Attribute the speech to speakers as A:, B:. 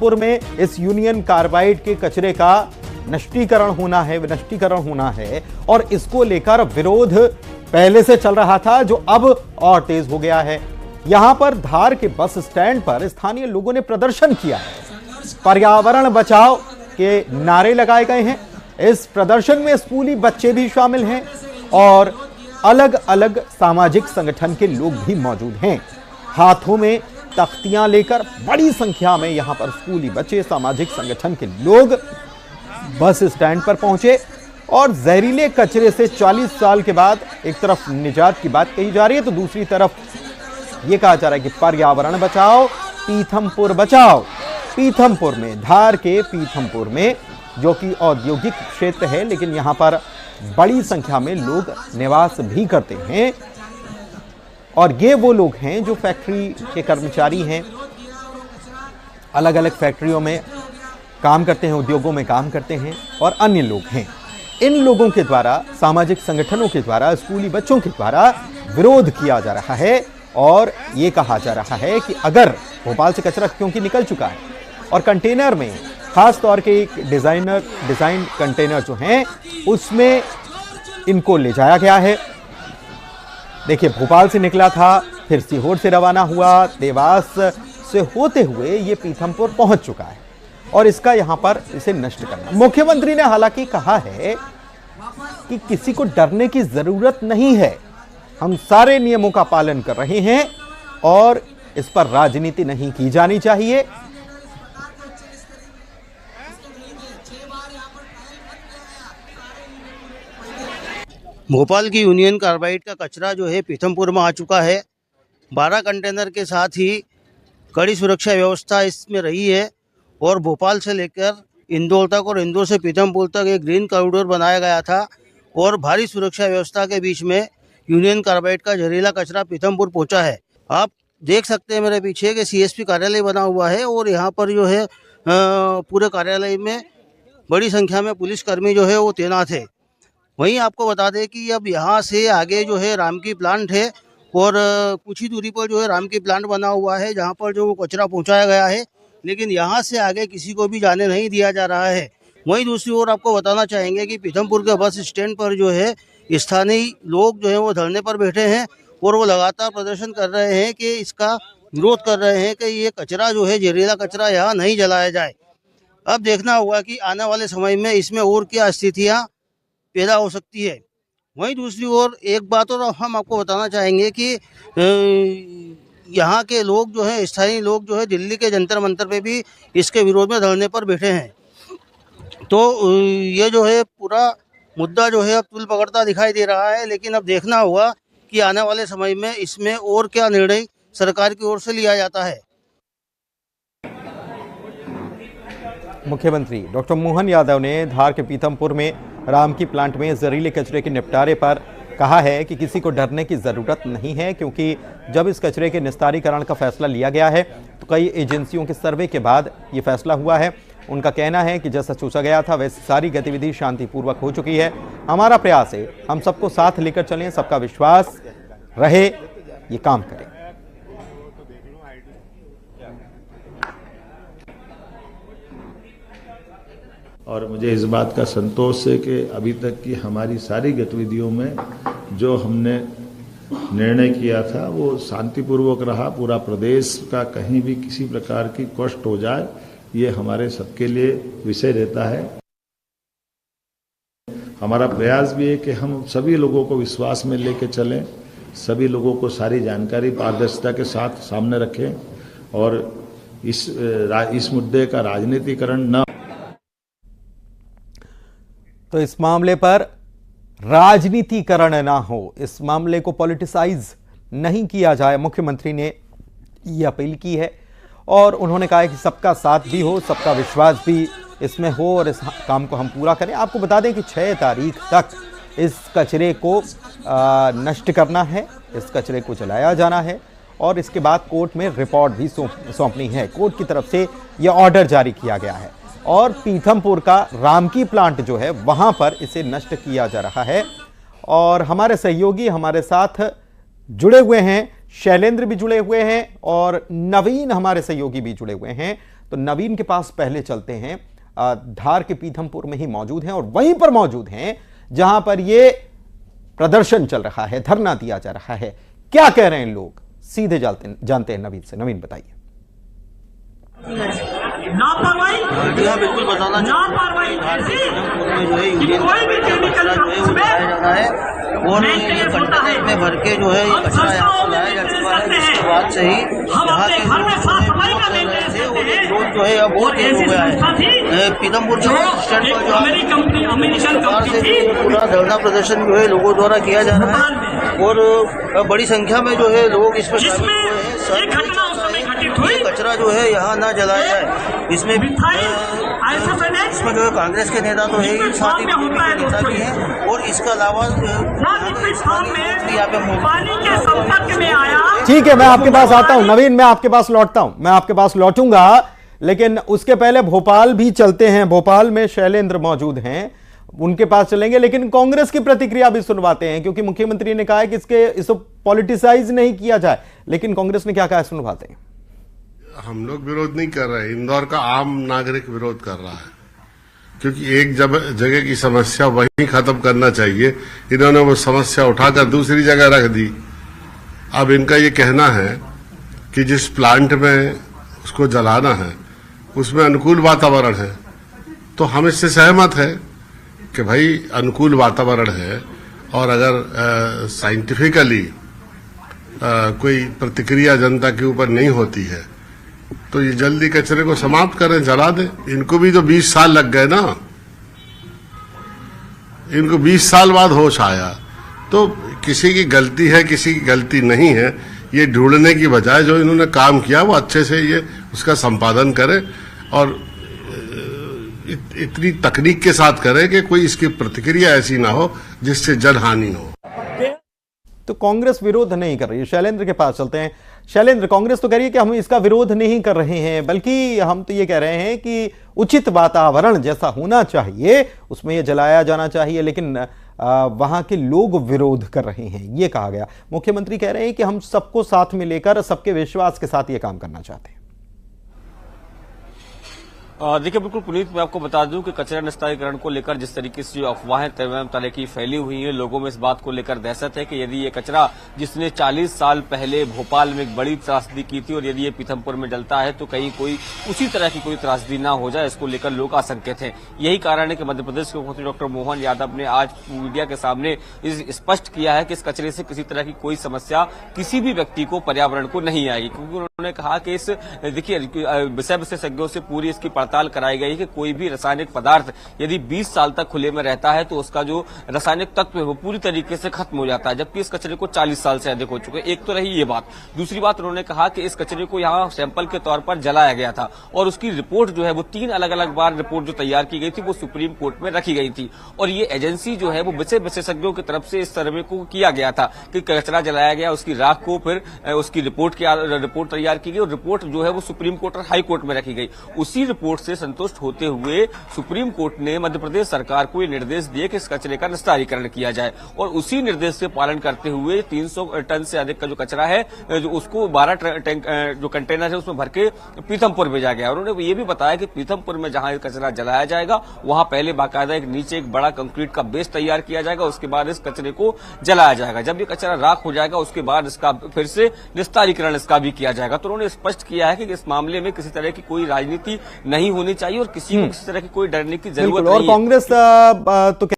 A: पीथमपुर में इस union carbide के कचरे का नष्टीकरण होना है और इसको लेकर विरोध पहले से चल रहा था जो अब और तेज हो गया है। यहां पर धार के बस स्टैंड पर स्थानीय लोगों ने प्रदर्शन किया है। पर्यावरण बचाओ के नारे लगाए गए हैं। इस प्रदर्शन में स्कूली बच्चे भी शामिल हैं और अलग अलग सामाजिक संगठन के लोग भी मौजूद हैं। हाथों में तख्तियां लेकर बड़ी संख्या में यहां पर स्कूली बच्चे, सामाजिक संगठन के लोग बस स्टैंड पर पहुंचे और जहरीले कचरे से 40 साल के बाद एक तरफ निजात की बात कही जा रही है तो दूसरी तरफ यह कहा जा रहा है कि पर्यावरण बचाओ, पीथमपुर बचाओ। पीथमपुर में, धार के पीथमपुर में, जो कि औद्योगिक क्षेत्र है लेकिन यहां पर बड़ी संख्या में लोग निवास भी करते हैं और ये वो लोग हैं जो फैक्ट्री के कर्मचारी हैं, अलग अलग फैक्ट्रियों में काम करते हैं, उद्योगों में काम करते हैं और अन्य लोग हैं। इन लोगों के द्वारा, सामाजिक संगठनों के द्वारा, स्कूली बच्चों के द्वारा विरोध किया जा रहा है और ये कहा जा रहा है कि अगर भोपाल से कचरा क्योंकि निकल चुका है और कंटेनर में खास तौर के एक डिजाइन कंटेनर जो हैं उसमें इनको ले जाया गया है। देखिए, भोपाल से निकला था, फिर सीहोर से रवाना हुआ, देवास से होते हुए ये पीथमपुर पहुंच चुका है और इसका यहां पर इसे नष्ट करना। मुख्यमंत्री ने हालांकि कहा है कि किसी को डरने की जरूरत नहीं है, हम सारे नियमों का पालन कर रहे हैं और इस पर राजनीति नहीं की जानी चाहिए।
B: भोपाल की यूनियन कार्बाइड का कचरा जो है पीथमपुर में आ चुका है। 12 कंटेनर के साथ ही कड़ी सुरक्षा व्यवस्था इसमें रही है और भोपाल से लेकर इंदौर तक और इंदौर से पीथमपुर तक एक ग्रीन कॉरिडोर बनाया गया था और भारी सुरक्षा व्यवस्था के बीच में यूनियन कार्बाइड का जहरीला कचरा पीथमपुर पहुंचा है। आप देख सकते हैं मेरे पीछे कि सीएसपी कार्यालय बना हुआ है और यहाँ पर जो है पूरे कार्यालय में बड़ी संख्या में पुलिसकर्मी जो है वो तैनात है। वहीं आपको बता दें कि अब यहाँ से आगे जो है रामकी प्लांट है और कुछ ही दूरी पर जो है रामकी प्लांट बना हुआ है जहाँ पर जो कचरा पहुँचाया गया है, लेकिन यहाँ से आगे किसी को भी जाने नहीं दिया जा रहा है। वहीं दूसरी ओर आपको बताना चाहेंगे कि पीथमपुर के बस स्टैंड पर जो है स्थानीय लोग जो है वो धरने पर बैठे हैं और वो लगातार प्रदर्शन कर रहे हैं कि इसका विरोध कर रहे हैं कि ये कचरा जो है जहरीला कचरा यहाँ नहीं जलाया जाए। अब देखना होगा कि आने वाले समय में इसमें और क्या स्थितियाँ पैदा हो सकती है। वहीं दूसरी ओर एक बात और हम आपको बताना चाहेंगे कि यहाँ के लोग जो है, स्थानीय लोग जो है दिल्ली के जंतर मंतर पे भी इसके विरोध में धरने पर बैठे हैं। तो ये जो है पूरा मुद्दा जो है अब तुल पकड़ता दिखाई दे रहा है, लेकिन अब देखना होगा कि आने वाले समय में इसमें और क्या निर्णय सरकार की ओर से लिया जाता है।
A: मुख्यमंत्री डॉक्टर मोहन यादव ने धार के पीथमपुर में रामकी प्लांट में जहरीले कचरे के निपटारे पर कहा है कि किसी को डरने की जरूरत नहीं है, क्योंकि जब इस कचरे के निस्तारीकरण का फैसला लिया गया है तो कई एजेंसियों के सर्वे के बाद ये फैसला हुआ है। उनका कहना है कि जैसा सोचा गया था वैसी सारी गतिविधि शांतिपूर्वक हो चुकी है। हमारा प्रयास है हम सबको साथ लेकर चलें, सबका विश्वास रहे, ये काम करें।
C: और मुझे इस बात का संतोष है कि अभी तक की हमारी सारी गतिविधियों में जो हमने निर्णय किया था वो शांतिपूर्वक रहा। पूरा प्रदेश का कहीं भी किसी प्रकार की कष्ट हो जाए ये हमारे सबके लिए विषय रहता है। हमारा प्रयास भी है कि हम सभी लोगों को विश्वास में लेके चलें, सभी लोगों को सारी जानकारी पारदर्शिता के साथ सामने रखें और इस मुद्दे का राजनीतिकरण न।
A: तो इस मामले पर राजनीतिकरण ना हो, इस मामले को पॉलिटिसाइज नहीं किया जाए, मुख्यमंत्री ने यह अपील की है और उन्होंने कहा है कि सबका साथ भी हो, सबका विश्वास भी इसमें हो और इस काम को हम पूरा करें। आपको बता दें कि 6 तारीख तक इस कचरे को नष्ट करना है, इस कचरे को जलाया जाना है और इसके बाद कोर्ट में रिपोर्ट भी सौंपनी है। कोर्ट की तरफ से यह ऑर्डर जारी किया गया है और पीथमपुर का रामकी प्लांट जो है वहां पर इसे नष्ट किया जा रहा है। और हमारे सहयोगी हमारे साथ जुड़े हुए हैं, शैलेंद्र भी जुड़े हुए हैं और नवीन हमारे सहयोगी भी जुड़े हुए हैं। तो नवीन के पास पहले चलते हैं। धार के पीथमपुर में ही मौजूद हैं और वहीं पर मौजूद हैं जहां पर ये प्रदर्शन चल रहा है, धरना दिया जा रहा है। क्या कह रहे हैं लोग, सीधे जानते हैं नवीन से। नवीन बताइए।
B: बिल्कुल बताना और ये कंटेनर में भर के जो है ये कचरा यहाँ पर लाया जा चुका है, जिसके बाद से ही यहाँ के रोड जो है अब बहुत तेज हो गया है। पीथमपुर स्टैंड पर जो पूरा धरना प्रदर्शन जो है लोगों द्वारा किया जा रहा है और बड़ी संख्या में जो है लोग इसमें शामिल हुए हैं। ये कचरा जो है यहाँ ना जलाया जाए, इसमें जो है कांग्रेस के नेता तो है ही, साथ ही बीजेपी के नेता भी हैं और इसका अलावा
A: ठीक है, मैं आपके पास आता हूं नवीन, मैं आपके पास लौटता हूं, मैं आपके पास लौटूंगा, लेकिन उसके पहले भोपाल भी चलते हैं। भोपाल में शैलेंद्र मौजूद हैं, उनके पास चलेंगे, लेकिन कांग्रेस की प्रतिक्रिया भी सुनवाते हैं क्योंकि मुख्यमंत्री ने कहा है कि इसको पॉलिटिसाइज नहीं किया जाए, लेकिन कांग्रेस ने क्या कहा सुनवाते हैं।
D: हम लोग विरोध नहीं कर रहे, इंदौर का आम नागरिक विरोध कर रहा है क्योंकि एक जगह की समस्या वहीं खत्म करना चाहिए, इन्होंने वो समस्या उठाकर दूसरी जगह रख दी। अब इनका ये कहना है कि जिस प्लांट में उसको जलाना है उसमें अनुकूल वातावरण है, तो हम इससे सहमत है कि भाई अनुकूल वातावरण है और अगर साइंटिफिकली कोई प्रतिक्रिया जनता के ऊपर नहीं होती है तो ये जल्दी कचरे को समाप्त करें, जला दें। इनको भी तो 20 साल लग गए ना, इनको 20 साल बाद होश आया, तो किसी की गलती है किसी की गलती नहीं है, ये ढूंढने की बजाय जो इन्होंने काम किया वो अच्छे से ये उसका संपादन करें और इतनी तकनीक के साथ करें कि कोई इसकी प्रतिक्रिया ऐसी ना हो जिससे जनहानि हो।
A: तो कांग्रेस विरोध नहीं कर रही है। शैलेंद्र के पास चलते हैं। शैलेंद्र, कांग्रेस तो कह रही है कि हम इसका विरोध नहीं कर रहे हैं, बल्कि हम तो ये कह रहे हैं कि उचित वातावरण जैसा होना चाहिए उसमें ये जलाया जाना चाहिए, लेकिन वहां के लोग विरोध कर रहे हैं, ये कहा गया। मुख्यमंत्री कह रहे हैं कि हम सबको साथ में लेकर सबके विश्वास के साथ ये काम करना चाहते हैं।
E: देखिए बिल्कुल पुनीत, मैं आपको बता दूं कि कचरा निस्तारीकरण को लेकर जिस तरीके से जो अफवाहें तमाम तरह की फैली हुई हैं, लोगों में इस बात को लेकर दहशत है कि यदि ये कचरा जिसने 40 साल पहले भोपाल में एक बड़ी त्रासदी की थी और यदि ये पीथमपुर में डलता है तो कहीं कोई उसी तरह की कोई त्रासदी ना हो जाए, इसको लेकर लोग आशंकित हैं। यही कारण है कि मध्य प्रदेश के मुख्यमंत्री डॉक्टर मोहन यादव ने आज मीडिया के सामने स्पष्ट किया है कि इस कचरे से किसी तरह की कोई समस्या किसी भी व्यक्ति को, पर्यावरण को नहीं आएगी, क्योंकि उन्होंने कहा कि इस देखिए विषय विशेषज्ञों से पूरी इसकी पड़ताल कराई गई कि कोई भी रासायनिक पदार्थ यदि 20 साल तक खुले में रहता है तो उसका जो रासायनिक तत्व है वो पूरी तरीके से खत्म हो जाता है, जबकि इस कचरे को 40 साल से अधिक हो चुके। एक तो रही ये बात। दूसरी बात, उन्होंने कहा कि इस कचरे को यहाँ सैंपल के तौर पर जलाया गया था और उसकी रिपोर्ट जो है वो 3 अलग अलग बार रिपोर्ट जो तैयार की गई थी वो सुप्रीम कोर्ट में रखी गई थी और ये एजेंसी जो है वो विषय विशेषज्ञों की तरफ से इस सर्वे को किया गया था कि कचरा जलाया गया, उसकी राख को फिर उसकी रिपोर्ट तैयार की गई और रिपोर्ट जो है वो सुप्रीम कोर्ट और हाई कोर्ट में रखी गई। उसी रिपोर्ट से संतुष्ट होते हुए सुप्रीम कोर्ट ने मध्य प्रदेश सरकार को ये निर्देश दिए कि इस कचरे का निस्तारीकरण किया जाए और उसी निर्देश के पालन करते हुए 300 टन से अधिक का जो कचरा है जो उसको 12 जो कंटेनर है उसमें भर के पीथमपुर भेजा गया। उन्होंने ये भी बताया कि पीथमपुर में जहां कचरा जलाया जाएगा वहां पहले बाकायदा नीचे एक बड़ा कंक्रीट का बेस तैयार किया जाएगा, उसके बाद इस कचरे को जलाया जाएगा। जब ये कचरा राख हो जाएगा उसके बाद इसका फिर से निस्तारीकरण इसका भी किया जाएगा। तो उन्होंने स्पष्ट किया है कि इस मामले में किसी तरह की कोई राजनीति नहीं होनी चाहिए और किसी को किसी तरह की कोई डरने की जरूरत नहीं है।
A: और कांग्रेस तो